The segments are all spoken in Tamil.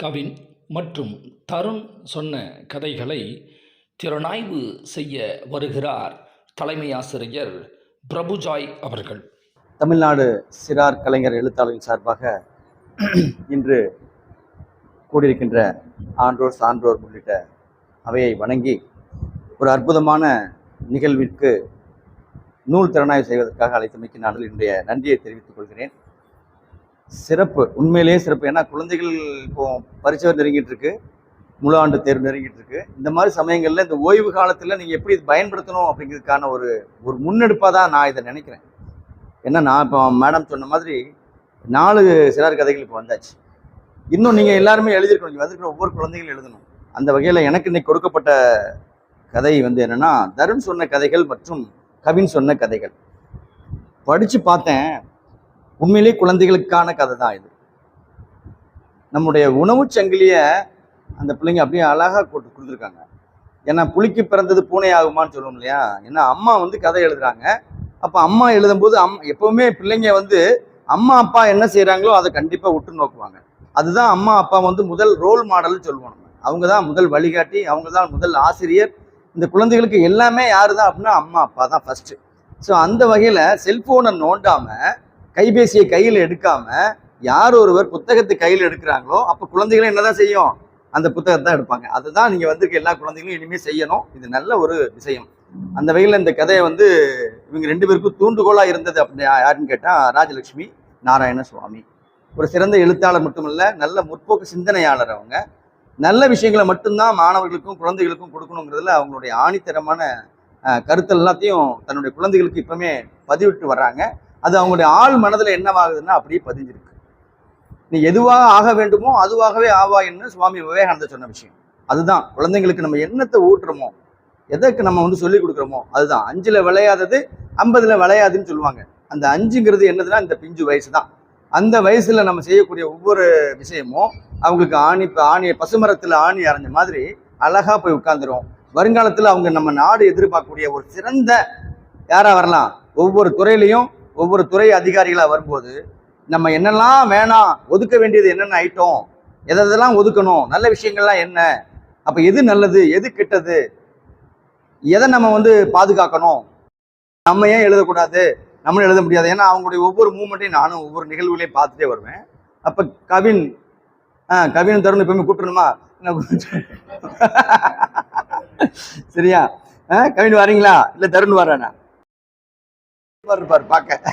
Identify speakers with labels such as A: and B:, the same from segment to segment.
A: கவின் மற்றும் தருண் சொன்ன கதைகளை திறனாய்வு செய்ய வருகிறார் தலைமை ஆசிரியர் பிரபுஜாய் அவர்கள்.
B: தமிழ்நாடு சிறார் கலைஞர் எழுத்தாளரின் சார்பாக இன்று கூடியிருக்கின்ற ஆன்றோர் சான்றோர் உள்ளிட்ட அவையை வணங்கி ஒரு அற்புதமான நிகழ்விற்கு நூல் திறனாய்வு செய்வதற்காக அழைத்தமைக்கு நான் என்னுடைய நன்றியை தெரிவித்துக் கொள்கிறேன். சிறப்பு, உண்மையிலேயே சிறப்பு. ஏன்னா குழந்தைகள் இப்போ பரீட்சை நெருங்கிட்டு இருக்கு, முழு ஆண்டு தேர்வு நெருங்கிட்டு இருக்கு. இந்த மாதிரி சமயங்களில் இந்த ஓய்வு காலத்தில் நீங்கள் எப்படி இது பயன்படுத்தணும் அப்படிங்கிறதுக்கான ஒரு முன்னெடுப்பாக தான் நான் இதை நினைக்கிறேன். ஏன்னா நான் இப்போ மேடம் சொன்ன மாதிரி 4 சிறார் கதைகள் இப்போ வந்தாச்சு. இன்னும் நீங்கள் எல்லாருமே எழுதியிருக்கணும், நீங்கள் வந்திருக்கிற ஒவ்வொரு குழந்தைகளும் எழுதணும். அந்த வகையில் எனக்கு இன்னைக்கு கொடுக்கப்பட்ட கதை என்னன்னா, தருண் சொன்ன கதைகள் மற்றும் கவின் சொன்ன கதைகள் படித்து பார்த்தேன். உண்மையிலே குழந்தைகளுக்கான கதை தான் இது. நம்முடைய உணவு சங்கிலியை அந்த பிள்ளைங்க அப்படியே அழகாக கொடுத்துருக்காங்க. ஏன்னா புலிக்கு பிறந்தது பூனை ஆகுமான்னு சொல்லுவோம் இல்லையா? ஏன்னா அம்மா கதை எழுதுறாங்க. அப்போ அம்மா எழுதும்போது எப்பவுமே பிள்ளைங்க அம்மா அப்பா என்ன செய்கிறாங்களோ அதை கண்டிப்பாக உற்று நோக்குவாங்க. அதுதான் அம்மா அப்பா முதல் ரோல் மாடல்னு சொல்லுவோம். அவங்க தான் முதல் வழிகாட்டி, அவங்க தான் முதல் ஆசிரியர். இந்த குழந்தைகளுக்கு எல்லாமே யாரு தான் அப்படின்னா அம்மா அப்பா தான் ஃபர்ஸ்ட். ஸோ அந்த வகையில் செல்போனை நோண்டாமல், கைபேசியை கையில் எடுக்காம யார் ஒருவர் புத்தகத்தை கையில் எடுக்கிறாங்களோ அப்போ குழந்தைகளும் என்னதான் செய்யும்? அந்த புத்தகத்தை தான் எடுப்பாங்க. அதுதான் நீங்க வந்திருக்க எல்லா குழந்தைகளும் இனிமேல் செய்யணும். இது நல்ல ஒரு விஷயம். அந்த வகையில் இந்த கதையை இவங்க 2 பேருக்கும் தூண்டுகோலா இருந்தது அப்படின்னு யாருன்னு கேட்டா ராஜலட்சுமி நாராயண சுவாமி. ஒரு சிறந்த எழுத்தாளர் மட்டுமல்ல, நல்ல முற்போக்கு சிந்தனையாளர். அவங்க நல்ல விஷயங்களை மட்டும்தான் மாணவர்களுக்கும் குழந்தைகளுக்கும் கொடுக்கணுங்கிறதுல அவங்களுடைய ஆணித்தரமான கருத்து எல்லாத்தையும் தன்னுடைய குழந்தைகளுக்கு இப்பவுமே பதிவிட்டு வர்றாங்க. அது அவங்களுடைய ஆள் மனதில் என்னவாகுதுன்னா அப்படியே பதிஞ்சிருக்கு. நீ எதுவாக ஆக வேண்டுமோ அதுவாகவே ஆவாயின்னு சுவாமி விவேகானந்தர் சொன்ன விஷயம். அதுதான் குழந்தைங்களுக்கு நம்ம என்னத்தை ஊட்டுறோமோ, எதற்கு நம்ம சொல்லிக் கொடுக்குறோமோ அதுதான். 5ல் விளையாதது 50ல் விளையாதுன்னு சொல்லுவாங்க. அந்த 5ங்கிறது என்னதுன்னா இந்த பிஞ்சு வயசு தான். அந்த வயசுல நம்ம செய்யக்கூடிய ஒவ்வொரு விஷயமும் அவங்களுக்கு ஆணியை பசுமரத்தில் ஆணி அரைஞ்ச மாதிரி அழகா போய் உட்கார்ந்துரும். வருங்காலத்தில் அவங்க நம்ம நாடு எதிர்பார்க்கக்கூடிய ஒரு சிறந்த யாரா வரலாம். ஒவ்வொரு துறையிலையும் ஒவ்வொரு துறை அதிகாரிகளாக வரும்போது நம்ம என்னெல்லாம் வேணாம், ஒதுக்க வேண்டியது என்னென்ன ஐட்டம், எதெல்லாம் ஒதுக்கணும், நல்ல விஷயங்கள்லாம் என்ன, அப்போ எது நல்லது எது கெட்டது, எதை நம்ம பாதுகாக்கணும், நம்ம ஏன் எழுதக்கூடாது, நம்மளும் எழுத முடியாது. ஏன்னா அவங்களுடைய ஒவ்வொரு மூமெண்ட்டையும் நானும் ஒவ்வொரு நிகழ்வுகளையும் பார்த்துட்டே வருவேன். அப்போ கவின் தருண் எப்பவுமே கூப்பிடணுமா? சரியா? கவின் வரீங்களா? இல்லை தருண் வர்றானா? இருப்பார் பார்க்க.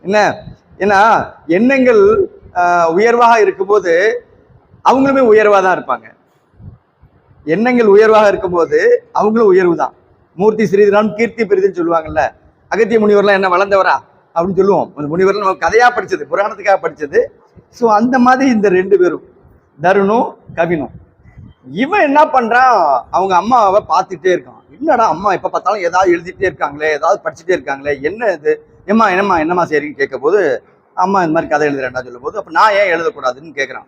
B: என்ன ஏன்னா எண்ணங்கள் உயர்வாக இருக்கும்போது அவங்களுமே உயர்வாக தான் இருப்பாங்க. எண்ணங்கள் உயர்வாக இருக்கும்போது அவங்களும் உயர்வு தான். மூர்த்தி சிறிதுதான் கீர்த்தி பெரிதுன்னு சொல்லுவாங்கல்ல. அகத்திய முனிவர்லாம் என்ன வளர்ந்தவரா அப்படின்னு சொல்லுவோம். அந்த முனிவர்லாம் நம்ம கதையா படிச்சது, புராணத்துக்காக படிச்சது. ஸோ அந்த மாதிரி இந்த 2 பேரும் தருணும் கவினும். இவன் என்ன பண்றான், அவங்க அம்மாவை பார்த்துட்டே இருக்கான். என்னடா அம்மா எப்ப பார்த்தாலும் ஏதாவது எழுதிட்டே இருக்காங்களே, ஏதாவது படிச்சுட்டே இருக்காங்களே, என்ன இது, என்னம்மா சரின்னு கேட்க போது அம்மா இந்த மாதிரி கதை எழுதுறேன்டா சொல்லும் போது, அப்ப நான் ஏன் எழுதக்கூடாதுன்னு கேட்குறான்.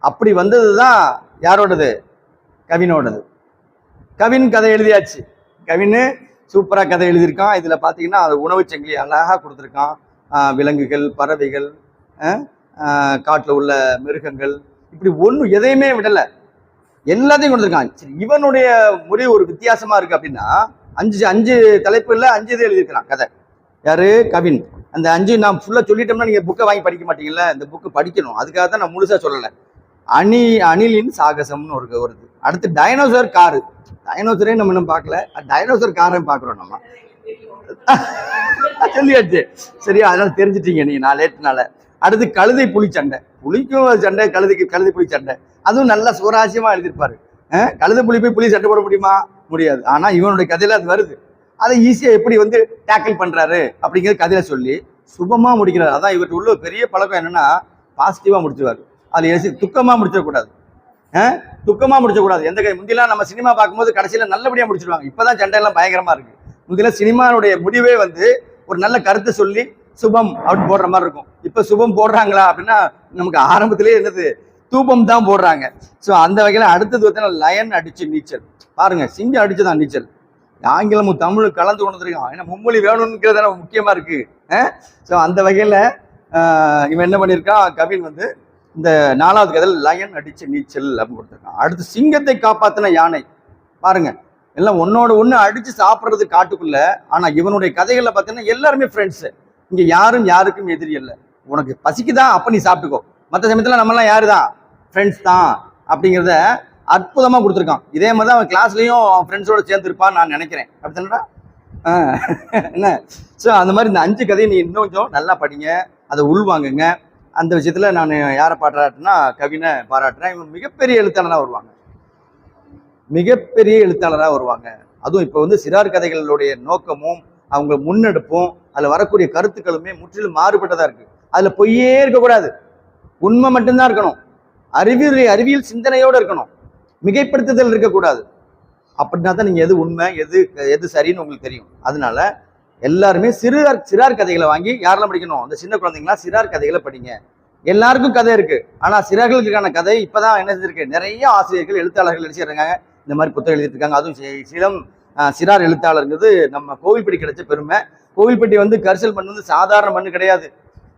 B: அப்படி வந்ததுதான் யாரோடது? கவினோடது. கவின் கதை எழுதியாச்சு. கவின் சூப்பரா கதை எழுதியிருக்கான். இதுல பாத்தீங்கன்னா அது உணவு சங்கிலி அழகா கொடுத்துருக்கான். விலங்குகள், பறவைகள், காட்டுல உள்ள மிருகங்கள், இப்படி எதையுமே விடல, எல்லாத்தையும் கொடுத்துருக்கான். சரி, இவனுடைய முறை ஒரு வித்தியாசமா இருக்கு. அப்படின்னா 5 தலைப்புல 5 இது எழுதியிருக்கிறான் கதை. யாரு? கவின். அந்த 5 நான் ஃபுல்லா சொல்லிட்டோம்னா நீங்க புக்கை வாங்கி படிக்க மாட்டீங்கல்ல. இந்த புக்கு படிக்கணும், அதுக்காக தான் நான் முழுசா சொல்லலை. அணிலின் சாகசம்னு வருது. அடுத்து டைனோசர் காரு. டைனோசரே நம்ம இன்னும் பார்க்கல, டைனோசர் காரையும் பார்க்குறோம் நம்ம. சொல்லியாச்சு சரியா? அதனால தெரிஞ்சிட்டீங்க நீங்க, நான் லேட்டுனால. அடுத்து கழுதை புலி சண்டை. புலிக்கும் சண்டை, கழுதை புலி சண்டை. அதுவும் நல்லா சுவராசியமா எழுதியிருப்பாரு. கழுதை புலி போய் புலி சண்டை போட முடியுமா? முடியாது. ஆனா இவனுடைய கதையில அது வருது. அதை ஈஸியா எப்படி டேக்கிள் பண்றாரு அப்படிங்கிறது கதையில சொல்லி சுபமா முடிக்கிறாரு. அதான் இவர்கிட்ட உள்ள பெரிய பழக்கம் என்னன்னா, பாசிட்டிவா முடிச்சுவாரு. அதுல துக்கமா முடிச்சிடக்கூடாது. துக்கமா முடிச்சக்கூடாது. எந்த முந்திலாம் நம்ம சினிமா பார்க்கும்போது கடைசியில நல்லபடியா முடிச்சிருவாங்க. இப்பதான் சண்டையெல்லாம் பயங்கரமா இருக்கு. முந்தில சினிமாவுடைய முடிவே ஒரு நல்ல கருத்தை சொல்லி சுபம் அப்படின்னு போடுற மாதிரி இருக்கும். இப்ப சுபம் போடுறாங்களா அப்படின்னா நமக்கு ஆரம்பத்திலேயே என்னது, தூபம் தான் போடுறாங்க. ஸோ அந்த வகையில அடுத்தது லயன் அடிச்சு நீச்சல். பாருங்க, சிங்கம் அடிச்சுதான் நீச்சல். ஆங்கிலமும் தமிழும் கலந்து கொண்டிருக்கான். ஏன்னா மும்மொழி வேணும்ங்கிறத முக்கியமா இருக்கு. ஸோ அந்த வகையில இவன் என்ன பண்ணியிருக்கான், கவின் இந்த 4வது கதையில் லயன் அடிச்ச நீச்சல் அப்படின்னு கொடுத்துருக்கான். அடுத்து சிங்கத்தை காப்பாத்தின யானை. பாருங்க, எல்லாம் ஒன்னோட ஒண்ணு அடிச்சு சாப்பிட்றது காட்டுக்குள்ள. ஆனா இவனுடைய கதைகள்ல பார்த்தீங்கன்னா எல்லாருமே ஃப்ரெண்ட்ஸ். இங்க யாரும் யாருக்கும் எதிரி இல்லை. உனக்கு பசிக்குதா, அப்ப நீ சாப்பிட்டுக்கோ. மற்ற சமயத்துல நம்மலாம் யாரு தான், ஃப்ரெண்ட்ஸ் தான் அப்படிங்கிறத அற்புதமா கொடுத்துருக்கான். இதே மாதிரி தான் அவன் கிளாஸ்லயும் அவன் ஃப்ரெண்ட்ஸோட சேர்ந்து இருப்பான்னு நான் நினைக்கிறேன். அப்படித்தானடா? என்ன? ஸோ அந்த மாதிரி இந்த 5 கதையை நீ இன்னும் கொஞ்சம் நல்லா படிங்க, அதை உள்வாங்குங்க. அந்த விஷயத்துல நான் யாரை பாராட்டுனா கவினை பாராட்டுறேன். இவங்க மிகப்பெரிய எழுத்தாளராக வருவாங்க, மிகப்பெரிய எழுத்தாளராக வருவாங்க. அதுவும் இப்போ வந்து சிறார் கதைகளுடைய நோக்கமும் அவங்க முன்னெடுப்பும் அதில் வரக்கூடிய கருத்துக்களுமே முற்றிலும் மாறுபட்டதாக இருக்கு. அதில் பொய்யே இருக்கக்கூடாது, உண்மை மட்டும்தான் இருக்கணும். அறிவியல் சிந்தனையோடு இருக்கணும், மிகைப்படுத்துதல் இருக்கக்கூடாது. அப்படின்னா தான் நீங்கள் எது உண்மை எது சரின்னு உங்களுக்கு தெரியும். அதனால எல்லாருமே சிறார் கதைகளை வாங்கி யாரெல்லாம் படிக்கணும், அந்த சின்ன குழந்தைங்களா சிறார் கதைகளை படிங்க. எல்லாருக்கும் கதை இருக்கு, ஆனா சிறார்களுக்கான கதை இப்பதான் என்ன செஞ்சிருக்கு, நிறைய ஆசிரியர்கள் எழுத்தாளர்கள் எழுதிடுறாங்க, இந்த மாதிரி புத்தகம் எழுதிட்டு இருக்காங்க. அதுவும் சிறார் எழுத்தாளருங்கிறது நம்ம கோவில்பட்டி கிடைச்ச பெருமை. கோவில்பட்டி வந்து கரிசல் மண் வந்து சாதாரண மண் கிடையாது.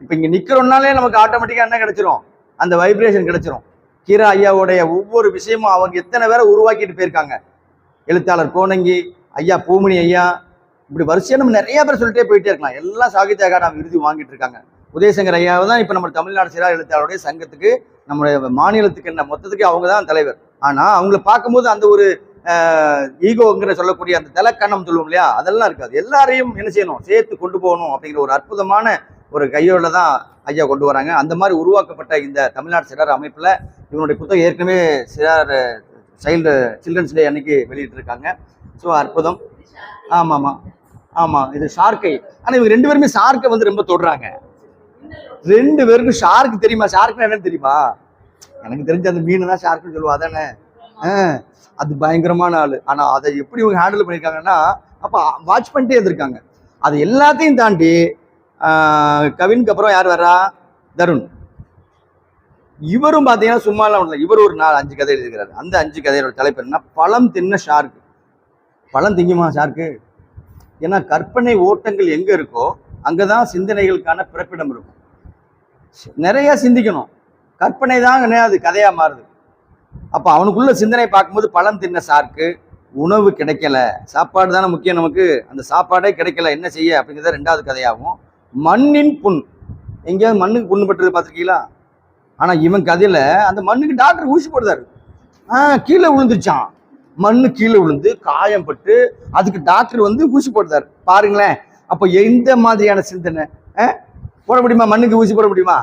B: இப்ப இங்க நிக்கிறோம்னாலே நமக்கு ஆட்டோமேட்டிக்கா என்ன கிடைச்சிரும், அந்த வைப்ரேஷன் கிடைச்சிரும். கீரா ஐயாவுடைய ஒவ்வொரு விஷயமும் அவங்க எத்தனை பேரை உருவாக்கிட்டு போயிருக்காங்க. எழுத்தாளர் கோணங்கி ஐயா, பூமணி ஐயா, இப்படி வரிசையா நம்ம நிறைய பேர் சொல்லிட்டே போயிட்டே இருக்கலாம். எல்லாம் சாகித்ய அகாடமி விருது வாங்கிட்டு இருக்காங்க. உதயசங்கர் ஐயாவை தான் இப்ப நம்ம தமிழ்நாடு சிறார் எழுத்தாளருடைய சங்கத்துக்கு, நம்முடைய மாநிலத்துக்கு என்ன மொத்தத்துக்கு அவங்க தான் தலைவர். ஆனா அவங்கள பார்க்கும்போது அந்த ஒரு ஈகோங்கிற சொல்லக்கூடிய அந்த தலைக்கண்ணம் சொல்லுவோம் இல்லையா, அதெல்லாம் இருக்காது. எல்லாரையும் என்ன செய்யணும், சேர்த்து கொண்டு போகணும் அப்படிங்கிற ஒரு அற்புதமான ஒரு கையோட தான் ஐயா கொண்டு வராங்க. அந்த மாதிரி உருவாக்கப்பட்ட இந்த தமிழ்நாடு சிறார் அமைப்புல இவனுடைய புத்தகம் ஏற்கனவே சிறார் சில்ட்ரன்ஸ் டே அன்னைக்கு வெளியிட்டு இருக்காங்க. ஸோ அற்புதம். ஆமாம் ஆமாம், இது ஷார்க்கை. ஆனால் இவங்க 2 பேருமே ஷார்க்கை வந்து ரொம்ப தொடுறாங்க. 2 பேருக்கும் ஷார்க்கு தெரியுமா, ஷார்க்குன்னு என்னன்னு தெரியுமா? எனக்கு தெரிஞ்ச அந்த மீன் தான் ஷார்க்குன்னு சொல்லுவா அதானே. அது பயங்கரமான ஆளு. ஆனா அதை எப்படி இவங்க ஹேண்டில் பண்ணியிருக்காங்கன்னா, அப்போ வாட்ச் பண்ணிட்டே இருந்திருக்காங்க. அது எல்லாத்தையும் தாண்டி கவினுக்கு அப்புறம் யார் வர்றா, தருண். இவரும் பார்த்தீங்கன்னா சும்மாலாம் இல்லை, இவர் ஒரு 4-5 கதை எழுதியிருக்கிறாரு. அந்த 5 கதையோட தலைப்பு என்ன, பழம் தின்ன ஷார்க்கு. பழம் திங்குமா ஷார்க்கு? ஏன்னா கற்பனை ஓட்டங்கள் எங்க இருக்கோ அங்கதான் சிந்தனைகளுக்கான பிறப்பிடம் இருக்கும். நிறைய சிந்திக்கணும், கற்பனை தான் கிடையாது கதையா மாறுது. அப்ப அவனுக்குள்ள சிந்தனை பார்க்கும்போது பழம் தின்ன ஷார்க்கு, உணவு கிடைக்கல, சாப்பாடு தானே முக்கியம் நமக்கு, அந்த சாப்பாடே கிடைக்கல, என்ன செய்ய அப்படிங்கிறத 2வது கதையாகும். மண்ணின் புண், எங்கேயாவது மண்ணுக்கு புண்ணு பட்டுறது பார்த்துருக்கீங்களா? ஆனா இவன் கதையில அந்த மண்ணுக்கு டாக்டர் ஊசி போடுறாரு. கீழே விழுந்துச்சான், மண்ணு கீழே விழுந்து காயம் பட்டு அதுக்கு டாக்டர் வந்து ஊசி போடுறாரு. பாருங்களேன், அப்போ எந்த மாதிரியான சிந்தனை. போட முடியுமா, மண்ணுக்கு ஊசி போட முடியுமா?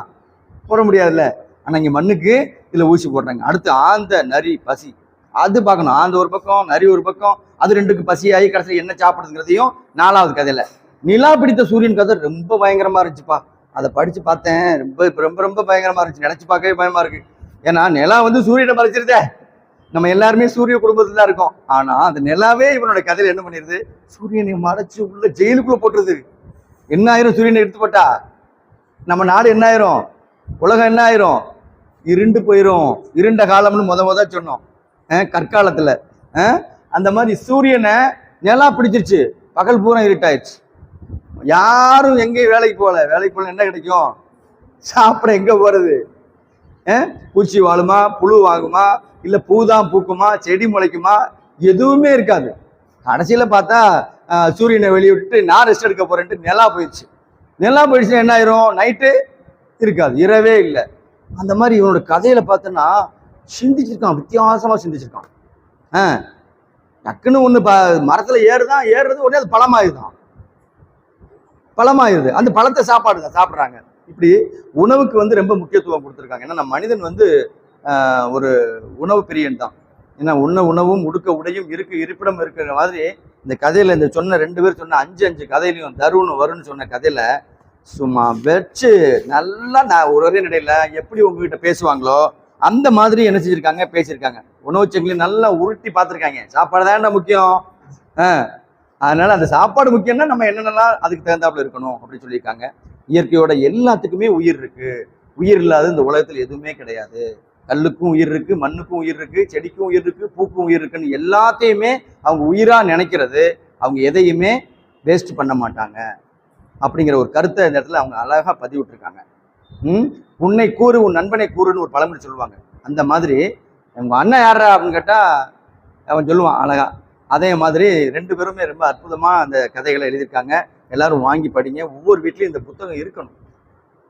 B: போட முடியாதுல்ல. ஆனா இங்க மண்ணுக்கு இதுல ஊசி போடுறாங்க. அடுத்து ஆந்த நரி பசி, அது பார்க்கணும். ஆந்த ஒரு பக்கம், நரி ஒரு பக்கம், அது 2க்கு பசியாகி கடைசியில் என்ன சாப்பிடுறதுங்கிறதையும் 4வது கதையில. நிலா பிடித்த சூரியன் கதை ரொம்ப பயங்கரமா இருந்துச்சுப்பா. அதை படிச்சு பார்த்தேன், ரொம்ப ரொம்ப ரொம்ப பயங்கரமா இருந்துச்சு. நினைச்சு பார்க்கவே பயமா இருக்கு. ஏன்னா நிலா வந்து சூரியனை மறைச்சிருதே, நம்ம எல்லாருமே சூரிய குடும்பத்துல தான் இருக்கோம். ஆனா அந்த நிலாவே இவனோட கதையில என்ன பண்ணிருது, சூரியனை மறைச்சு உள்ள ஜெயிலுக்குள்ள போட்டுருது. என்ன ஆயிரும் சூரியனை எடுத்து போட்டா, நம்ம நாடு என்ன ஆயிரும், உலகம் என்ன ஆயிரும், இருண்டு போயிரும். இருண்ட காலம்னு முத சொன்னோம் கற்காலத்துல. அந்த மாதிரி சூரியனை நிலா பிடிச்சிருச்சு, பகல் பூரா இருட்டாயிடுச்சு. யாரும் எங்கேயும் வேலைக்கு போல என்ன கிடைக்கும், சாப்பிட எங்க போறது? பூச்சி வாழுமா, புழு வாங்குமா, இல்ல பூதான் பூக்குமா, செடி முளைக்குமா, எதுவுமே இருக்காது. கடைசியில பார்த்தா சூரியனை வெளியே விட்டுட்டு நான் ரெஸ்ட் எடுக்க போறேன்ட்டு நிலா போயிடுச்சுன்னா என்ன ஆயிரும், நைட்டு இருக்காது, இரவே இல்லை. அந்த மாதிரி இவனோட கதையில பார்த்தோன்னா சிந்திச்சிருக்கான், வித்தியாசமா சிந்திச்சிருக்கான். டக்குன்னு ஒண்ணு மரத்துல ஏறுறது உடனே அது பழமாயிருது. அந்த பழத்தை சாப்பிடுறாங்க. இப்படி உணவுக்கு வந்து ரொம்ப முக்கியத்துவம் கொடுத்துருக்காங்க. ஏன்னா நம்ம மனிதன் வந்து ஒரு உணவு பிரியன் தான். ஏன்னா உணவும் உடுக்க உடையும் இருப்பிடம் இருக்கிற மாதிரி இந்த கதையில இந்த சொன்ன 2 பேர் சொன்ன 5 கதையிலையும் தருண் வரும்னு சொன்ன கதையில சும்மா வச்சு நல்லா நான் ஒரே நடையில எப்படி உங்ககிட்ட பேசுவாங்களோ அந்த மாதிரி என்ன செஞ்சிருக்காங்க, பேசியிருக்காங்க. உணவு சங்கிலி நல்லா உருட்டி பார்த்துருக்காங்க. சாப்பாடு தான் முக்கியம். அதனால அந்த சாப்பாடு முக்கியம்னா நம்ம என்னென்னலாம் அதுக்கு தகுந்தாப்புல இருக்கணும் அப்படின்னு சொல்லியிருக்காங்க. இயற்கையோட எல்லாத்துக்குமே உயிர் இருக்கு, உயிர் இல்லாத இந்த உலகத்தில் எதுவுமே கிடையாது. கல்லுக்கும் உயிர் இருக்கு, மண்ணுக்கும் உயிர் இருக்கு, செடிக்கும் உயிர் இருக்கு, பூக்கும் உயிர் இருக்குன்னு எல்லாத்தையுமே அவங்க உயிரா நினைக்கிறது. அவங்க எதையுமே வேஸ்ட் பண்ண மாட்டாங்க அப்படிங்கிற ஒரு கருத்தை இந்த இடத்துல அவங்க அழகா பதிவிட்டுருக்காங்க. உன்னை கூறு உன் நண்பனை கூறுன்னு ஒரு பழமொழி சொல்லுவாங்க. அந்த மாதிரி உங்க அண்ணன் யாரா அப்படின்னு கேட்டா அவன் சொல்லுவான் அழகா. அதே மாதிரி 2 பேருமே ரொம்ப அற்புதமா அந்த கதைகளை எழுதியிருக்காங்க. எல்லாரும் வாங்கி படிங்க. ஒவ்வொரு வீட்லயும் இந்த புத்தகம் இருக்கணும்.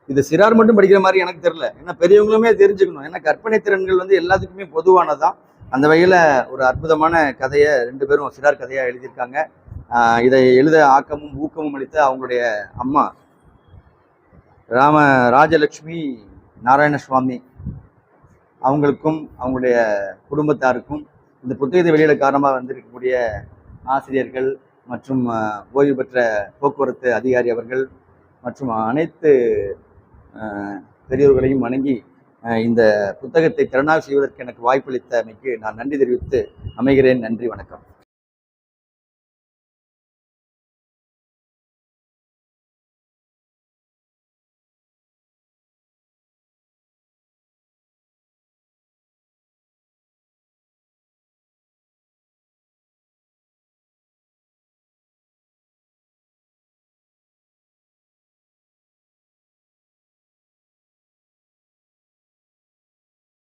B: இது சிறார் மட்டும் படிக்கிற மாதிரி எனக்கு தெரியல. ஏன்னா பெரியவங்களுமே தெரிஞ்சுக்கணும். ஏன்னா கற்பனை திறன்கள் வந்து எல்லாத்துக்குமே பொதுவானதான். அந்த வகையில ஒரு அற்புதமான கதையை 2 பேரும் சிறார் கதையா எழுதியிருக்காங்க. இதை எழுத ஆக்கமும் ஊக்கமும் அளித்த அவங்களுடைய அம்மா ராஜலட்சுமி நாராயணசுவாமி அவங்களுக்கும் அவங்களுடைய குடும்பத்தாருக்கும், இந்த புத்தகத்தை வெளியிட காரணமாக வந்திருக்கக்கூடிய ஆசிரியர்கள் மற்றும் ஓய்வு பெற்ற போக்குவரத்து அதிகாரி அவர்கள் மற்றும் அனைத்து பெரியோர்களையும் வணங்கி இந்த புத்தகத்தை திறனாய்வு செய்வதற்கு எனக்கு வாய்ப்பளித்தமைக்கு நான் நன்றி தெரிவித்து அமைகிறேன். நன்றி, வணக்கம்.